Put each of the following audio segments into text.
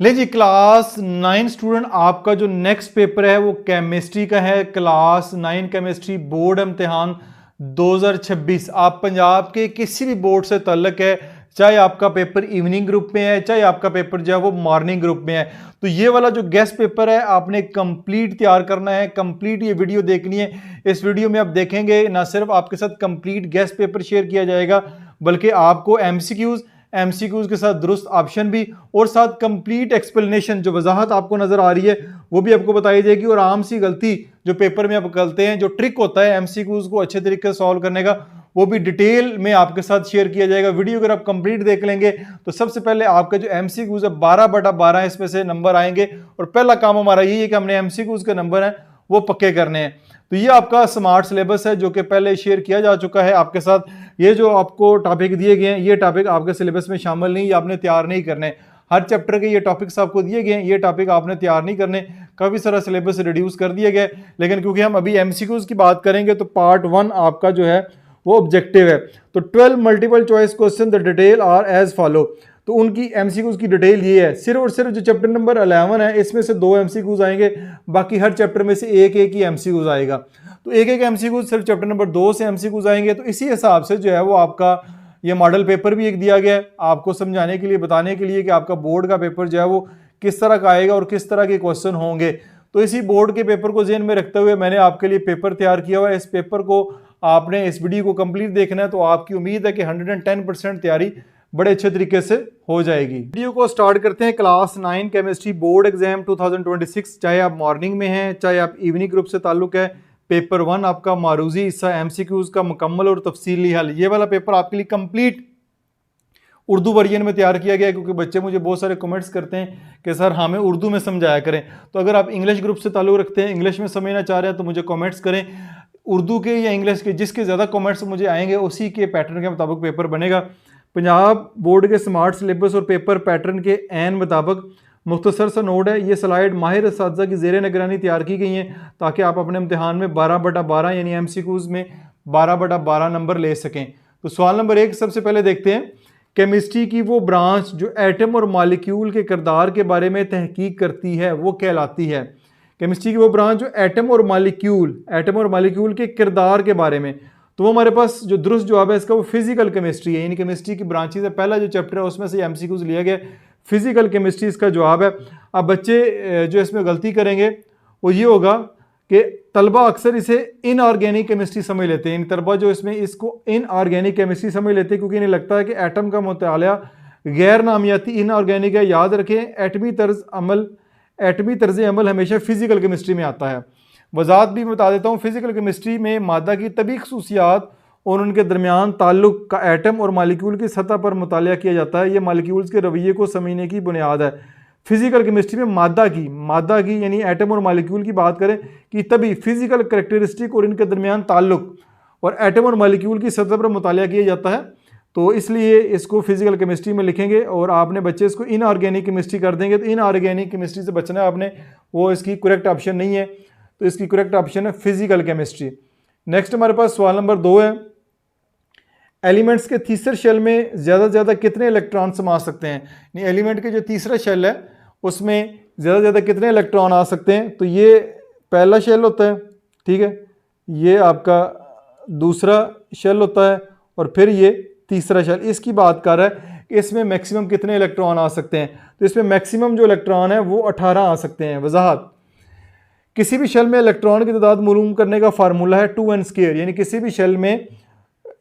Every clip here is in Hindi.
ले जी क्लास 9 स्टूडेंट, आपका जो नेक्स्ट पेपर है वो केमिस्ट्री का है। क्लास 9 केमिस्ट्री बोर्ड इम्तिहान 2026। आप पंजाब के किसी भी बोर्ड से ताल्लुक है, चाहे आपका पेपर इवनिंग ग्रुप में है, चाहे आपका पेपर जो है वो मॉर्निंग ग्रुप में है, तो ये वाला जो गेस्ट पेपर है आपने कंप्लीट तैयार करना है। कंप्लीट ये वीडियो देखनी है। इस वीडियो में आप देखेंगे ना सिर्फ आपके साथ कंप्लीट गेस्ट पेपर शेयर किया जाएगा, बल्कि आपको एमसीक्यूज के साथ दुरुस्त ऑप्शन भी और साथ कंप्लीट एक्सप्लेनेशन, जो वजाहत आपको नजर आ रही है वो भी आपको बताई जाएगी। और आम सी गलती जो पेपर में आप करते हैं, जो ट्रिक होता है एमसीक्यूज को अच्छे तरीके से सॉल्व करने का, वो भी डिटेल में आपके साथ शेयर किया जाएगा। वीडियो अगर आप कंप्लीट देख लेंगे तो सबसे पहले आपका जो एमसीक्यूज है 12/12 इसमें से नंबर आएंगे। और पहला काम हमारा यही है कि हमने एमसीक्यूज के नंबर हैं वो पक्के करने हैं। तो ये आपका स्मार्ट सिलेबस है जो कि पहले शेयर किया जा चुका है आपके साथ। ये जो आपको टॉपिक दिए गए हैं, ये टॉपिक आपके सिलेबस में शामिल नहीं, ये आपने तैयार नहीं करने। हर चैप्टर के ये टॉपिक्स आपको दिए गए हैं, ये टॉपिक आपने तैयार नहीं करने। काफ़ी सारा सिलेबस रिड्यूस कर दिया गया, लेकिन क्योंकि हम अभी एमसीक्यूज की बात करेंगे तो पार्ट 1 आपका जो है वो ऑब्जेक्टिव है। तो 12 multiple choice question the detail are as follow. तो उनकी एमसीक्यूज की डिटेल ये है। सिर्फ और सिर्फ जो चैप्टर नंबर 11 है इसमें से 2 एमसीक्यूज आएंगे, बाकी हर चैप्टर में से एक एक ही एमसीक्यूज आएगा। तो एक एक एमसीक्यूज सिर्फ चैप्टर नंबर 2 से एमसीक्यूज आएंगे। तो इसी हिसाब से जो है वो आपका ये मॉडल पेपर भी एक दिया गया है आपको समझाने के लिए, बताने के लिए कि आपका बोर्ड का पेपर जो है वो किस तरह का आएगा और किस तरह के क्वेश्चन होंगे। तो इसी बोर्ड के पेपर को ज़हन में रखते हुए मैंने आपके लिए पेपर तैयार किया हुआ है। इस पेपर को आपने इस वीडियो को कंप्लीट देखना है, तो आपकी उम्मीद है कि 110% तैयारी बड़े अच्छे तरीके से हो जाएगी। वीडियो को स्टार्ट करते हैं। क्लास 9 केमिस्ट्री बोर्ड एग्जाम 2026, चाहे आप मॉर्निंग में हैं चाहे आप इवनिंग ग्रुप से ताल्लुक है, पेपर 1 आपका मारूजी हिस्सा एमसीक्यूज का मुकम्मल और तफसीली हल, ये वाला पेपर आपके लिए कंप्लीट उर्दू वर्जन में तैयार किया गया है। क्योंकि बच्चे मुझे बहुत सारे कमेंट्स करते हैं कि सर हमें उर्दू में समझाया करें। तो अगर आप इंग्लिश ग्रुप से ताल्लुक रखते हैं, इंग्लिश में समझना चाह रहे हैं, तो मुझे कमेंट्स करें। उर्दू के या इंग्लिश के जिसके ज़्यादा कमेंट्स मुझे आएंगे उसी के पैटर्न के मुताबिक पेपर बनेगा। पंजाब बोर्ड के स्मार्ट सिलेबस और पेपर पैटर्न के ऐन मुताबिक मुख्तसर सा नोट है। ये स्लाइड माहिर असातिज़ा की ज़ेर निगरानी तैयार की गई हैं ताकि आप अपने इम्तिहान में 12/12 यानी एमसीक्यूज में 12/12 नंबर ले सकें। तो सवाल नंबर 1 सबसे पहले देखते हैं। केमिस्ट्री की वो ब्रांच जो एटम और मॉलिक्यूल के किरदार के बारे में तहकीक करती है वो कहलाती है। केमिस्ट्री की वो ब्रांच जो एटम और मॉलिक्यूल के किरदार के बारे में, तो वो हमारे पास जो दुरुस्त जवाब है इसका वो फिजिकल केमिस्ट्री है। यानी केमिस्ट्री की ब्रांचेज है, पहला जो चैप्टर है उसमें से एमसीक्यूज लिया गया, फिजिकल केमिस्ट्री इसका जवाब है। अब बच्चे जो इसमें गलती करेंगे वो ये होगा कि तलबा अक्सर इसे इनऑर्गेनिक केमिस्ट्री समझ लेते हैं। तलबा जो इसमें इसको इनऑर्गेनिक केमिस्ट्री समझ लेते हैं क्योंकि इन्हें लगता है कि एटम का मुताला गैर नामियाती इनऑर्गेनिक है। याद रखें, एटमी तर्ज अमल हमेशा फिजिकल केमिस्ट्री में आता है। वजाहत भी बता देता हूँ, फिजिकल केमिस्ट्री में मादा की तभी खसूसियात और उनके दरमियान ताल्लुक का एटम और मालिक्यूल की सतह पर मुताला किया जाता है। ये मालिक्यूल्स के रवैये को समझने की बुनियाद है। फिजिकल केमिस्ट्री में मादा की यानी एटम और मालिक्यूल की बात करें कि तभी फिजिकल करेक्टरिस्टिक और इनके दरमियान ताल्लुक और एटम और मालिक्यूल की सतह पर मुताला किया जाता है। तो इसलिए इसको फिजिकल केमिस्ट्री में लिखेंगे और आपने बच्चे इसको इनऑर्गेनिक केमिस्ट्री कर देंगे। तो इनऑर्गेनिक केमिस्ट्री से बचना है आपने, वो इसकी करेक्ट ऑप्शन नहीं है। तो इसकी करेक्ट ऑप्शन है फिजिकल केमिस्ट्री। नेक्स्ट हमारे पास सवाल नंबर 2 है। एलिमेंट्स के तीसरे शेल में ज़्यादा से ज़्यादा कितने इलेक्ट्रॉन समा सकते हैं। एलिमेंट के जो तीसरा शेल है उसमें ज़्यादा से ज़्यादा कितने इलेक्ट्रॉन आ सकते हैं। तो ये पहला शेल होता है, ठीक है, ये आपका दूसरा शेल होता है और फिर ये तीसरा शेल। इसकी बात कर रहा है कि इसमें मैक्सिमम कितने इलेक्ट्रॉन आ सकते हैं। तो इसमें मैक्सिमम जो इलेक्ट्रॉन है वो 18 आ सकते हैं। वजाहत, किसी भी शेल में इलेक्ट्रॉन की तादाद मालूम करने का फार्मूला है 2n²। यानी किसी भी शेल में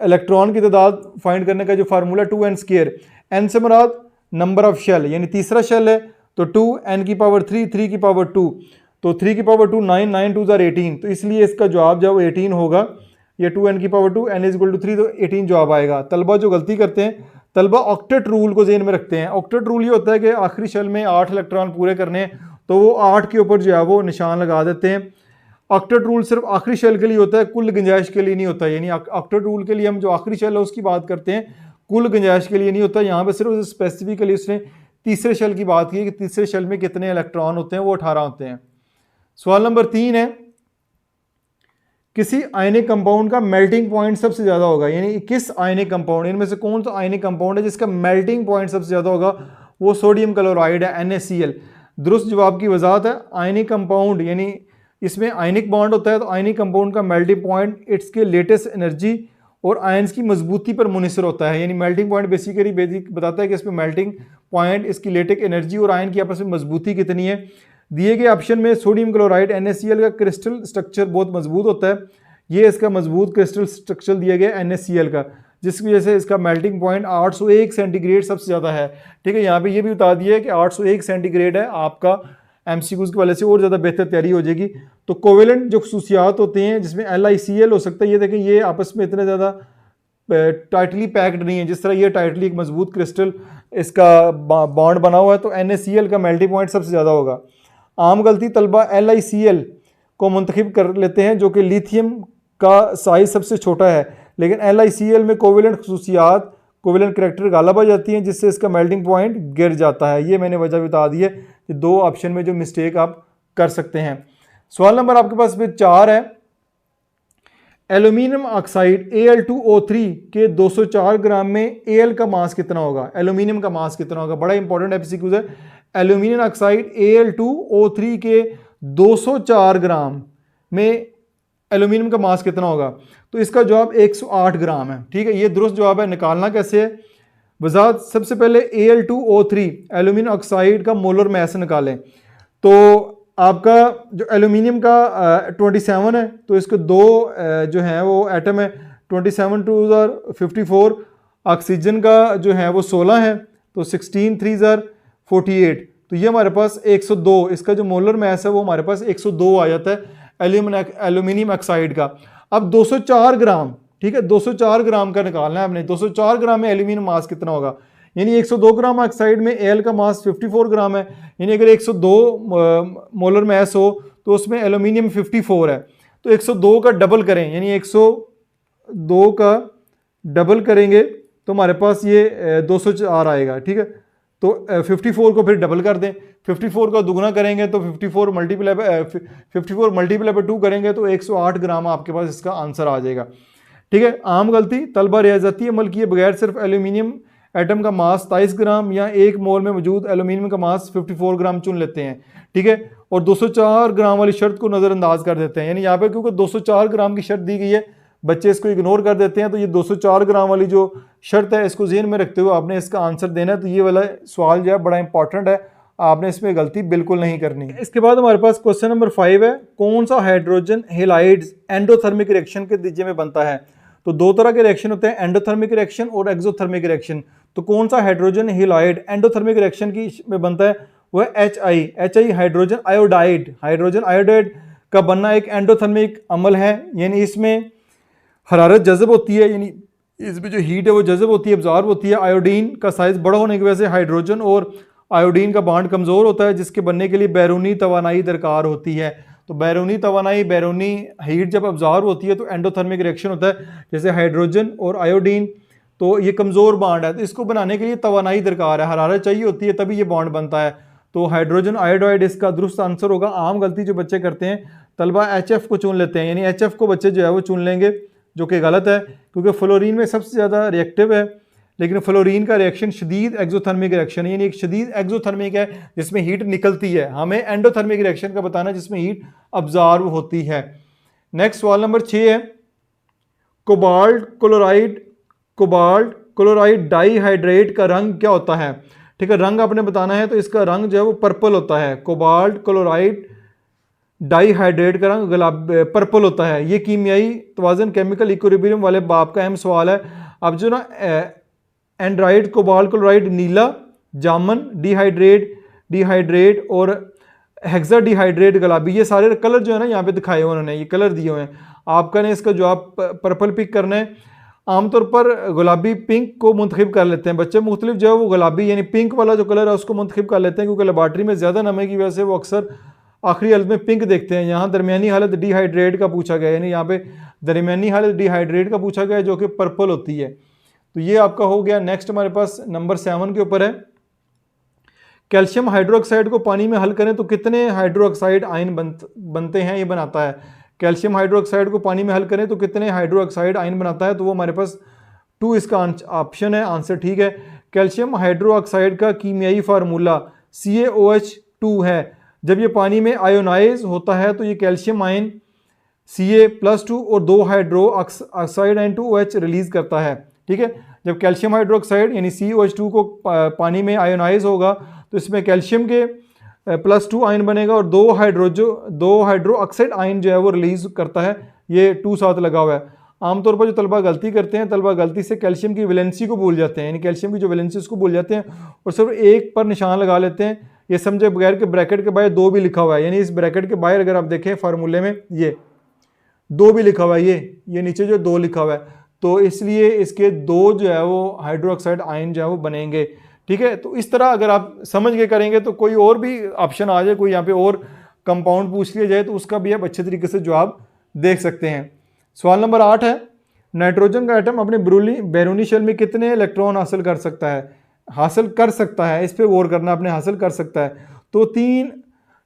इलेक्ट्रॉन की तादाद फाइंड करने का जो फार्मूला 2n²। n से मुराद नंबर ऑफ शेल, यानी तीसरा शेल है तो 2, n की पावर 3, 3 की पावर 2, तो 3 की पावर 2 9, 9 2 18। तो इसलिए इसका जवाब जो 18 होगा। ये 2n की पावर 2, n = 3, तो 18 जवाब आएगा। तलबा जो गलती करते हैं, तलबा ऑक्टेट रूल को ज़हन में रखते हैं। ऑक्टेट रूल ये होता है कि आखिरी शेल में 8 इलेक्ट्रॉन पूरे करने हैं, तो वो 8 के ऊपर जो है वो निशान लगा देते हैं। ऑक्टेट रूल सिर्फ आखिरी शेल के लिए होता है, कुल गुंजाइश के लिए नहीं होता। यानी ऑक्टेट रूल के लिए हम जो आखिरी शेल है उसकी बात करते हैं, कुल गुंजाइश के लिए नहीं होता। यहाँ पे सिर्फ स्पेसिफिकली उसने तीसरे शेल की बात की कि तीसरे शेल में कितने इलेक्ट्रॉन होते हैं, वो 18 होते हैं। सवाल नंबर 3 है। किसी आयनिक कंपाउंड का मेल्टिंग पॉइंट सबसे ज़्यादा होगा। यानी किस आयनिक कंपाउंड, इनमें से कौन सा आयनिक कंपाउंड है जिसका मेल्टिंग पॉइंट सबसे ज़्यादा होगा, वो सोडियम क्लोराइड है NaCl। दुरुस्त जवाब की वजाहत है आयनिक कंपाउंड, यानी इसमें आयनिक बॉन्ड होता है तो आयनिक कंपाउंड का मेल्टिंग पॉइंट इसके लेटेस्ट एनर्जी और आयंस की मजबूती पर मुनसर होता है। यानी मेल्टिंग पॉइंट बेसिकली बताता है कि इसमें मेल्टिंग पॉइंट, इसकी लेटेक एनर्जी और आयन की आपस में मजबूती कितनी है। दिए गए ऑप्शन में सोडियम क्लोराइड NaCl का क्रिस्टल स्ट्रक्चर बहुत मजबूत होता है। ये इसका मजबूत क्रिस्टल स्ट्रक्चर दिया गया NaCl का, जिसकी वजह से इसका मेल्टिंग पॉइंट 801 सेंटीग्रेड सबसे ज़्यादा है। ठीक है, यहाँ पे ये भी बता दिया है कि 801 सेंटीग्रेड है। आपका MCQs की वजह से और ज़्यादा बेहतर तैयारी हो जाएगी। तो कोवेलेंट जो खसूसियात होते हैं जिसमें LiCl हो सकता है, ये देखें ये आपस में इतना ज़्यादा टाइटली पैक्ड नहीं है, जिस तरह ये टाइटली एक मजबूत क्रिस्टल इसका बॉन्ड बना हुआ है तो NaCl का मेल्टिंग पॉइंट सबसे ज़्यादा होगा। आम गलती तलबा LiCl को मुंतखब कर लेते हैं जो कि लिथियम का साइज सबसे छोटा है, लेकिन LiCl में कोवेलेंट खसूसियात, कोवेलेंट करैक्टर गालब आ जाती हैं जिससे इसका मेल्टिंग पॉइंट गिर जाता है। ये मैंने वजह बता दी है कि दो ऑप्शन में जो मिस्टेक आप कर सकते हैं। सवाल नंबर आपके पास फिर 4 है। एल्यूमिनियम ऑक्साइड Al2O3 के 204 ग्राम में Al का मास कितना होगा? एल्यूमिनियम का मास कितना होगा? बड़ा इंपॉर्टेंट एमसीक्यू है। एल्यूमिनियम ऑक्साइड Al2O3 के 204 ग्राम में एल्यूमिनियम का मास कितना होगा? तो इसका जवाब 108 ग्राम है। ठीक है, ये दुरुस्त जवाब है। निकालना कैसे है? वजाहत, सबसे पहले Al2O3 एल्यूमिनियम ऑक्साइड का मोलर मैस निकालें। तो आपका जो एल्यूमिनियम का 27 है तो इसके दो जो हैं वो एटम है, 27 2 54। ऑक्सीजन का जो है वो 16 है तो 16 3 48। तो ये हमारे पास 102, इसका जो मोलर मैस है वो हमारे पास 102 आ जाता है एल्यूमिनियम ऑक्साइड का। अब 204 ग्राम, ठीक है, 204 ग्राम का निकालना है आपने। 204 ग्राम में एल्यूमिनियम मास कितना होगा? यानी 102 ग्राम ऑक्साइड में Al का मास 54 ग्राम है। यानी अगर 102 मोलर मैस हो तो उसमें एल्यूमिनियम 54 है, तो 102 का डबल करें, यानी 102 का डबल करेंगे तो हमारे पास ये 204 आएगा। ठीक है, तो 54 को फिर डबल कर दें, 54 का दुगना करेंगे तो 54 मल्टीप्लाई बाय 2 करेंगे तो 108 ग्राम आपके पास इसका आंसर आ जाएगा। ठीक है, आम गलती तलबा रियाजती अमल किए बगैर सिर्फ एल्यूमिनियम एटम का मास 23 ग्राम या 1 मोल में मौजूद एल्यूमिनियम का मास 54 ग्राम चुन लेते हैं। ठीक है, और 204 ग्राम वाली शर्त को नज़रअंदाज कर देते हैं। यानी यहाँ पे क्योंकि 204 ग्राम की शर्त दी गई है, बच्चे इसको इग्नोर कर देते हैं, तो ये 204 ग्राम वाली जो शर्त है इसको ज़हन में रखते हुए आपने इसका आंसर देना है। तो ये वाला सवाल जो है बड़ा इंपॉर्टेंट है, आपने इसमें गलती बिल्कुल नहीं करनी। इसके बाद हमारे पास क्वेश्चन नंबर 5 है। कौन सा हाइड्रोजन हेलाइड्स एंडोथर्मिक रिएक्शन के नतीजे में बनता है? तो दो तरह के रिएक्शन होते हैं, एंडोथर्मिक रिएक्शन और एक्सोथर्मिक रिएक्शन। तो कौन सा हाइड्रोजन हेलाइड एंडोथर्मिक रिएक्शन की में बनता है? वह HI hydrogen iodide. Hydrogen iodide का बनना एक एंडोथर्मिक अमल है, यानी इसमें हरारत जज़ब होती है, यानी इसमें जो हीट है वो जज़ब होती है, एब्जॉर्ब होती है। आयोडीन का साइज बड़ा होने की वजह से हाइड्रोजन और आयोडीन का बॉन्ड कमज़ोर होता है, जिसके बनने के लिए बैरूनी तवानाई दरकार होती है। तो बैरूनी तवानाई, बैरूनी हीट जब अब्जॉर्ब होती है तो एंडोथर्मिक रिएक्शन होता है, जैसे हाइड्रोजन और आयोडीन। तो ये कमज़ोर बॉन्ड है, तो इसको बनाने के लिए तवानाई दरकार है, हरारत चाहिए होती है, तभी ये बॉन्ड बनता है। तो हाइड्रोजन आयोडाइड इसका दुरुस्त आंसर होगा। आम गलती जो बच्चे करते हैं, तलबा HF को चुन लेते हैं, यानी HF को बच्चे जो है वो चुन लेंगे, जो कि गलत है, क्योंकि फ्लोरीन में सबसे ज़्यादा रिएक्टिव है, लेकिन फ्लोरीन का रिएक्शन शदीद एक्सोथर्मिक रिएक्शन है, यानी एक शदीद एक्सोथर्मिक है जिसमें हीट निकलती है। हमें एंडोथर्मिक रिएक्शन का बताना है जिसमें हीट अब्जॉर्ब होती है। नेक्स्ट सवाल नंबर 6 है। कोबाल्ट क्लोराइड डाईहाइड्रेट का रंग क्या होता है? ठीक है, रंग आपने बताना है, तो इसका रंग जो है वो पर्पल होता है। कोबाल्ट क्लोराइड डाईहाइड्रेट का रंग पर्पल होता है। ये कीमियाई तवाज़न केमिकल इक्विलिब्रियम वाले बाब का अहम सवाल है। अब जो ना एंड्राइड, कोबाल्ट क्लोराइड नीला, जामन डिहाइड्रेट और हेक्सा डिहाइड्रेट गुलाबी, ये सारे कलर जो है ना यहाँ पे दिखाए हुए उन्होंने, ये कलर दिए हुए हैं। आपका ने इसका जवाब पर्पल पिक करना है। आमतौर पर गुलाबी पिंक को मुंतखब कर लेते हैं बच्चे, मुख्तलिफ जो है वो गुलाबी यानी पिंक वाला जो कलर है उसको मुंतखब कर लेते हैं, क्योंकि लेबॉर्ट्री में ज़्यादा नमी की वजह से वो अक्सर आखिरी हालत में पिंक देखते हैं। यहाँ दरमियानी हालत डिहाइड्रेट का पूछा गया, यानी यहाँ पे दरमियानी हालत डिहाइड्रेट का पूछा गया जो कि पर्पल होती है। तो ये आपका हो गया। नेक्स्ट हमारे पास नंबर 7 के ऊपर है। कैल्शियम हाइड्रोक्साइड को पानी में हल करें तो कितने हाइड्रोक्साइड आयन बनते हैं? ये बनाता है। कैल्शियम हाइड्रोक्साइड को पानी में हल करें तो कितने हाइड्रोक्साइड आयन बनाता है? तो वो हमारे पास 2 इसका ऑप्शन है, आंसर ठीक है। कैल्शियम हाइड्रोक्साइड का कीमियाई फार्मूला CaOH2 है। जब ये पानी में आयोनाइज होता है तो ये कैल्शियम आयन Ca+2 और 2 हाइड्रो ऑक्साइड N2OH रिलीज करता है। ठीक है, जब कैल्शियम हाइड्रोक्साइड यानी CaOH2 को पानी में आयोनाइज होगा तो इसमें कैल्शियम के +2 आयन बनेगा और 2 हाइड्रो ऑक्साइड आयन जो है वो रिलीज करता है। ये 2 साथ लगा हुआ है। आमतौर पर जो तलबा गलती करते हैं, तलबा गलती से कैल्शियम की वैलेंसी को भूल जाते हैं, यानी कैल्शियम की जो वैलेंसी उसको भूल जाते हैं और सिर्फ एक पर निशान लगा लेते हैं। ये समझे बगैर के ब्रैकेट के बाहर 2 भी लिखा हुआ है, यानी इस ब्रैकेट के बाहर अगर आप देखें फार्मूले में ये 2 भी लिखा हुआ है, ये नीचे जो 2 लिखा हुआ है, तो इसलिए इसके 2 जो है वो हाइड्रोक्साइड आयन जो है वो बनेंगे। ठीक है, तो इस तरह अगर आप समझ के करेंगे तो कोई और भी ऑप्शन आ जाए, कोई यहाँ पे और कंपाउंड पूछ लिया जाए तो उसका भी आप अच्छे तरीके से जवाब देख सकते हैं। सवाल नंबर 8 है, नाइट्रोजन का एटम अपने बैरूनी शेल में कितने इलेक्ट्रॉन हासिल कर सकता है, इस पर गौर करना, अपने हासिल कर सकता है। तो 3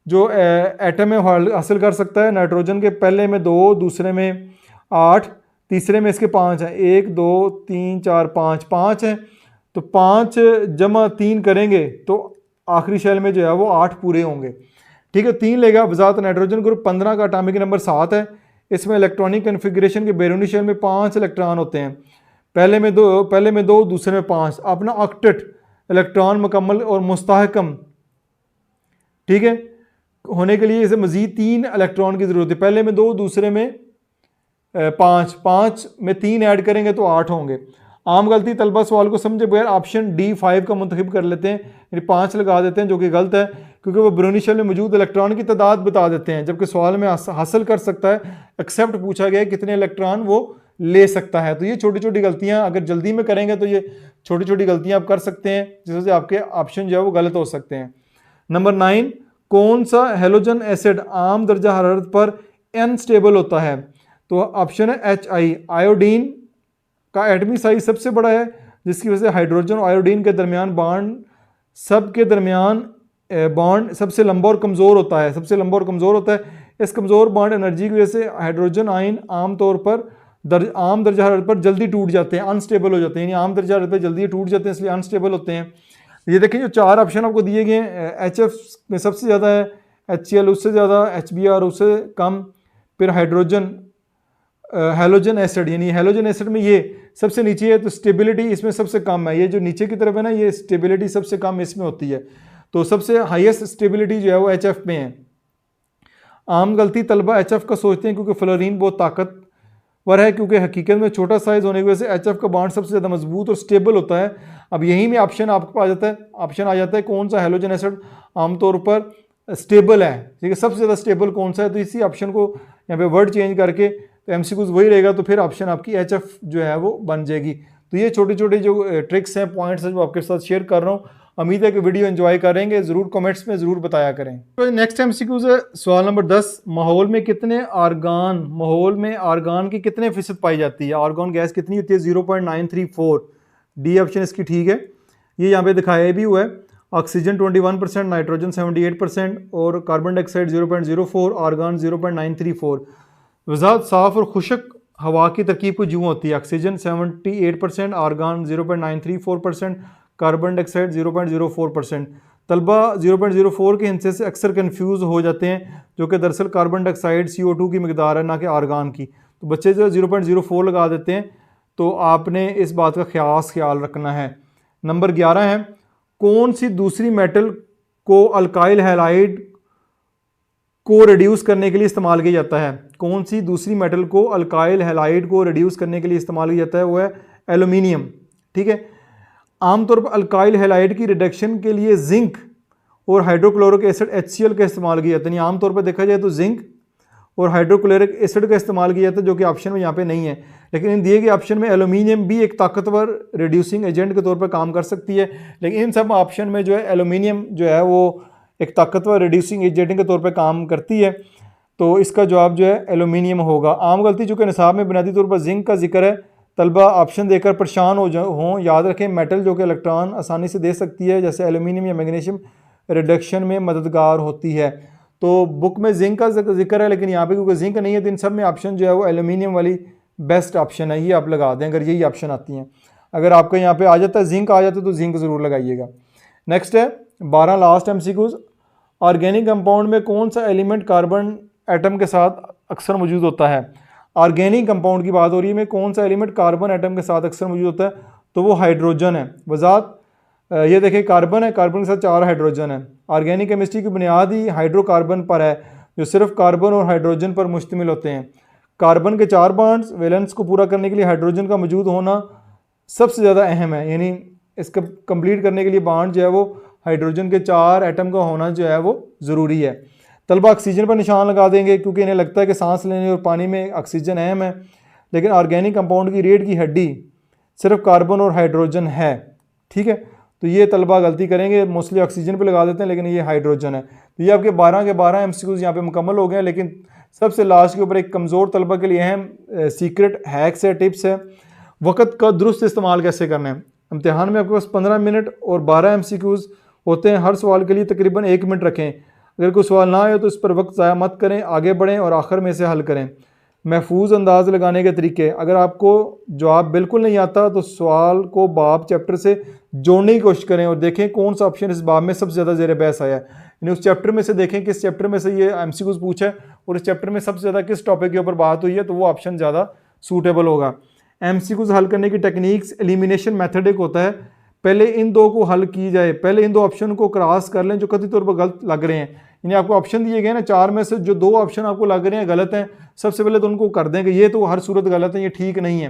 जो एटम है हासिल कर सकता है नाइट्रोजन के, पहले में 2, दूसरे में 8, तीसरे में इसके 5 है, 1 2 3 4 5 है। तो 5 जमा 3 करेंगे तो आखिरी शेल में जो है वो 8 पूरे होंगे। ठीक है, 3 लेगा। वजात नाइट्रोजन ग्रुप 15 का एटॉमिक नंबर 7 है। इसमें इलेक्ट्रॉनिक कन्फिग्रेशन के बैरूनी शेल में 5 इलेक्ट्रॉन होते हैं, पहले में दो दूसरे में 5। अपना ऑक्टेट इलेक्ट्रॉन मुकम्मल और मुस्तहकम, ठीक है, होने के लिए इसे मजीद 3 इलेक्ट्रॉन की जरूरत है। पहले में 2, दूसरे में 5 में 3 ऐड करेंगे तो 8 होंगे। आम गलती, तलबा सवाल को समझे बगैर ऑप्शन डी 5 का मुंतखब कर लेते हैं, यानी 5 लगा देते हैं, जो कि गलत है क्योंकि वो बैरूनी शेल में मौजूद इलेक्ट्रॉन की तादाद बता देते हैं, जबकि सवाल में हासिल कर सकता है, एक्सेप्ट पूछा गया है कितने इलेक्ट्रॉन वो ले सकता है। तो ये छोटी छोटी गलतियां अगर जल्दी में करेंगे तो ये छोटी छोटी गलतियां आप कर सकते हैं, जिससे आपके ऑप्शन जो है वो गलत हो सकते हैं। नंबर 9, कौन सा हेलोजन एसिड आम दर्जा हरारत पर अनस्टेबल होता है? तो ऑप्शन है HI। आयोडीन का एटमी साइज सबसे बड़ा है, जिसकी वजह से हाइड्रोजन और आयोडीन के दरमियान बॉन्ड सबसे लंबा और कमज़ोर होता है। इस कमज़ोर बॉन्ड एनर्जी की वजह से हाइड्रोजन आयन आमतौर पर आम दर्जा हरारत पर जल्दी टूट जाते हैं, अनस्टेबल हो जाते हैं, यानी आम दर्जा हरारत पर जल्दी टूट जाते हैं, इसलिए अनस्टेबल होते हैं। ये देखें, जो 4 ऑप्शन आपको दिए गए हैं, HF में सबसे ज़्यादा है, HCl उससे ज़्यादा, HBr उससे कम, फिर हेलोजन एसिड, यानी हेलोजन एसिड में ये सबसे नीचे है, तो स्टेबिलिटी इसमें सबसे कम है। ये जो नीचे की तरफ है ना, ये स्टेबिलिटी सबसे कम इसमें होती है, तो सबसे हाईएस्ट स्टेबिलिटी जो है वो HF में है। आम गलती, तलबा HF का सोचते हैं क्योंकि फ्लोरीन बहुत ताकतवर है, क्योंकि हकीकत में छोटा साइज होने की वजह से HF का बॉन्ड सबसे ज़्यादा मजबूत और स्टेबल होता है। अब यहीं में ऑप्शन आपको आ जाता है कौन सा हेलोजन एसिड आमतौर पर स्टेबल है, ठीक है, सबसे ज़्यादा स्टेबल कौन सा है। तो इसी ऑप्शन को यहाँ पे वर्ड चेंज करके तो MCQs वही रहेगा, तो फिर ऑप्शन आपकी HF जो है वो बन जाएगी। तो ये छोटी छोटी जो ट्रिक्स हैं, पॉइंट्स हैं, जो आपके साथ शेयर कर रहा हूँ। उम्मीद है कि वीडियो एंजॉय करेंगे, ज़रूर कमेंट्स में ज़रूर बताया करें। तो नेक्स्ट MCQs है सवाल नंबर 10, माहौल में आर्गान की कितने फीसद पाई जाती है? आर्गन गैस कितनी होती है? 0.934। डी ऑप्शन इसकी ठीक है। ये यहाँ पे दिखाया भी हुआ है। ऑक्सीजन 21%, नाइट्रोजन 78% और कार्बन डाइऑक्साइड 0.04, आर्गान 0.934। वजाहत, साफ़ और खुशक हवा की तरकीब कुछ यूँ होती है। Oxygen 78%, argon 0.934%, carbon dioxide 0.04%। तलबा 0.04 के हिस्से से अक्सर कंफ्यूज हो जाते हैं, जो कि दरअसल कार्बन डाइऑक्साइड CO2 की मकदार है, ना कि आर्गान की। तो बच्चे जो 0.04 लगा देते हैं, तो आपने इस बात का ख्याल रखना है। नंबर 11 है, कौन सी दूसरी मेटल को अल्काइल हैलाइड को रिड्यूस करने के लिए इस्तेमाल किया जाता है? कौन सी दूसरी मेटल को अल्काइल हैलाइड को रिड्यूस करने के लिए इस्तेमाल किया जाता है? वो है एल्यूमिनियम। ठीक है, आमतौर पर अल्काइल हैलाइड की रिडक्शन के लिए जिंक और हाइड्रोक्लोरिक एसिड HCl का इस्तेमाल किया जाता है। यानी आमतौर पर देखा जाए तो जिंक और हाइड्रोक्लोरिक एसिड का इस्तेमाल किया जाता है, जो कि ऑप्शन में यहाँ पे नहीं है। लेकिन इन दिए गए ऑप्शन में एल्यूमिनियम भी एक ताकतवर रिड्यूसिंग एजेंट के तौर पर काम कर सकती है, लेकिन इन सब ऑप्शन में जो है एल्यूमिनियम जो है वो एक ताकतवर रिड्यूसिंग एजेंट के तौर पर काम करती है, तो इसका जवाब जो है एल्यूमिनियम होगा। आम गलती, चूँकि निसाब में बुनियादी तौर पर जिंक का जिक्र है, तलबा ऑप्शन देकर परेशान हों। याद रखें, मेटल जो कि इलेक्ट्रॉन आसानी से दे सकती है, जैसे एल्यूमिनियम या मैग्नीशियम, रिडक्शन में मददगार होती है। तो बुक में जिंक का जिक्र है, लेकिन यहाँ पे क्योंकि जिंक नहीं है, तो इन सब में ऑप्शन जो है वो एल्यूमिनियम वाली बेस्ट ऑप्शन है, ये आप लगा दें अगर यही ऑप्शन आती हैं। अगर आपका यहाँ पे आ जाता है जिंक आ जाता है तो जिंक ज़रूर लगाइएगा। नेक्स्ट है 12 लास्ट MCQs। ऑर्गेनिक कंपाउंड में कौन सा एलिमेंट कार्बन एटम के साथ अक्सर मौजूद होता है? ऑर्गेनिक कंपाउंड की बात हो रही है, में कौन सा एलिमेंट कार्बन एटम के साथ अक्सर मौजूद होता है? तो वो हाइड्रोजन है। वजात ये देखिए कार्बन है, कार्बन के साथ 4 हाइड्रोजन है। ऑर्गेनिक केमिस्ट्री की बुनियाद ही हाइड्रोकार्बन पर है, जो सिर्फ कार्बन और हाइड्रोजन पर मुश्तमिल होते हैं। कार्बन के 4 बॉन्ड्स वैलेंस को पूरा करने के लिए हाइड्रोजन का मौजूद होना सबसे ज़्यादा अहम है, यानी इसका कंप्लीट करने के लिए बॉन्ड जो है वो हाइड्रोजन के 4 एटम का होना जो है वो ज़रूरी है। तलबा ऑक्सीजन पर निशान लगा देंगे क्योंकि इन्हें लगता है कि सांस लेने और पानी में ऑक्सीजन अहम है, लेकिन ऑर्गेनिक कंपाउंड की रीढ़ की हड्डी सिर्फ कार्बन और हाइड्रोजन है। ठीक है, तो ये तलबा गलती करेंगे, मोस्टली ऑक्सीजन पे लगा देते हैं लेकिन ये हाइड्रोजन है। तो ये आपके 12 के 12 MCQs यहाँ पे मुकम्मल हो गए हैं। लेकिन सबसे लास्ट के ऊपर एक कमज़ोर तलबा के लिए अहम सीक्रेट हैक्स है, टिप्स है। वक़्त का दुरुस्त इस्तेमाल कैसे करना है? इम्तिहान में आपके पास 15 मिनट और 12 MCQs होते हैं। हर सवाल के लिए तकरीबन 1 मिनट रखें। अगर कोई सवाल ना आए तो इस पर वक्त ज़ाया मत करें, आगे बढ़ें और आखिर में इसे हल करें। महफूज अंदाज लगाने के तरीके, अगर आपको जवाब बिल्कुल नहीं आता तो सवाल को बाब चैप्टर से जोड़ने की कोशिश करें और देखें कौन सा ऑप्शन इस बाब में सबसे ज़्यादा ज़ेर बहस आया है। यानी उस चैप्टर में से देखें किस चैप्टर में से ये MCQs पूछा है और इस चैप्टर में सबसे ज़्यादा किस टॉपिक के ऊपर बात हुई है, तो वो ऑप्शन ज़्यादा सूटेबल होगा। MCQs हल करने की टेक्निक्स, एलिमिनेशन मेथड एक होता है, पहले इन दो को हल की जाए, पहले इन दो ऑप्शन को क्रॉस कर लें जो कथित तौर पर गलत लग रहे हैं। यानी आपको ऑप्शन दिए गए ना 4 में से जो 2 ऑप्शन आपको लग रहे हैं गलत हैं, सबसे पहले तो उनको कर दें कि ये तो हर सूरत गलत है, ये ठीक नहीं है।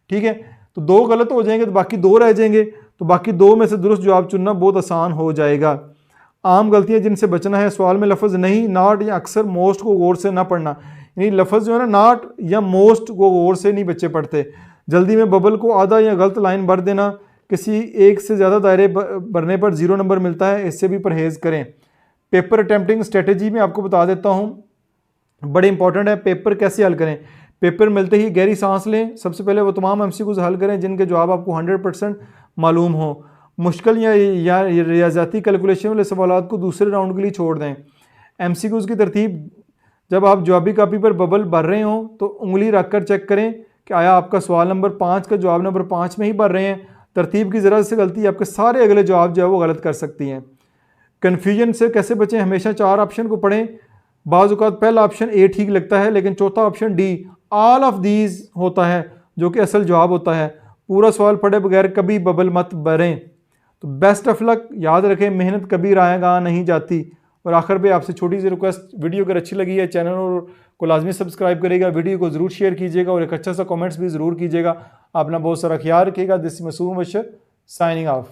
ठीक है, तो 2 गलत हो जाएंगे तो बाकी 2 रह जाएंगे, तो बाकी 2 में से दुरुस्त जवाब चुनना बहुत आसान हो जाएगा। आम गलतियां जिनसे बचना है, सवाल में लफ्ज़ नहीं, नॉट या अक्सर मोस्ट को गौर से ना पढ़ना। यानी लफ्ज़ जो है ना नॉट या मोस्ट को गौर से नहीं बच्चे पढ़ते। जल्दी में बबल को आधा या गलत लाइन भर देना, किसी एक से ज़्यादा दायरे भरने पर 0 नंबर मिलता है, इससे भी परहेज़ करें। पेपर अटैम्प्टिंग स्ट्रेटजी में आपको बता देता हूँ, बड़े इंपॉर्टेंट है। पेपर कैसे हल करें? पेपर मिलते ही गहरी सांस लें। सबसे पहले वो तमाम MCQs हल करें जिनके जवाब आपको 100% मालूम हो। मुश्किल या रियाजती कैलकुलेशन वाले सवाल को दूसरे राउंड के लिए छोड़ दें। MCQs की तरतीब, जब आप जवाबी कापी पर बबल भर रहे हों तो उंगली रख कर चेक करें कि आया आपका सवाल नंबर 5 का जवाब नंबर 5 में ही भर रहे हैं। तरतीब की ज़रा से गलती आपके सारे अगले जवाब जो है वो गलत कर सकती हैं। कन्फ्यूजन से कैसे बचें? हमेशा 4 ऑप्शन को पढ़ें। बाज़ औक़ात पहला ऑप्शन A ठीक लगता है लेकिन चौथा option D all of these होता है जो कि असल जवाब होता है। पूरा सवाल पढ़े बगैर कभी बबल मत भरें। तो बेस्ट ऑफ लक, याद रखें मेहनत कभी राह गहाँ नहीं जाती। और आखिर पे आपसे छोटी सी रिक्वेस्ट, वीडियो अगर अच्छी लगी है चैनल को लाजमी सब्सक्राइब करेगा, वीडियो को ज़रूर शेयर कीजिएगा और एक अच्छा सा कमेंट्स भी ज़रूर कीजिएगा। अपना बहुत सारा ख्याल रखिएगा। दिस मासूम बशर साइनिंग ऑफ।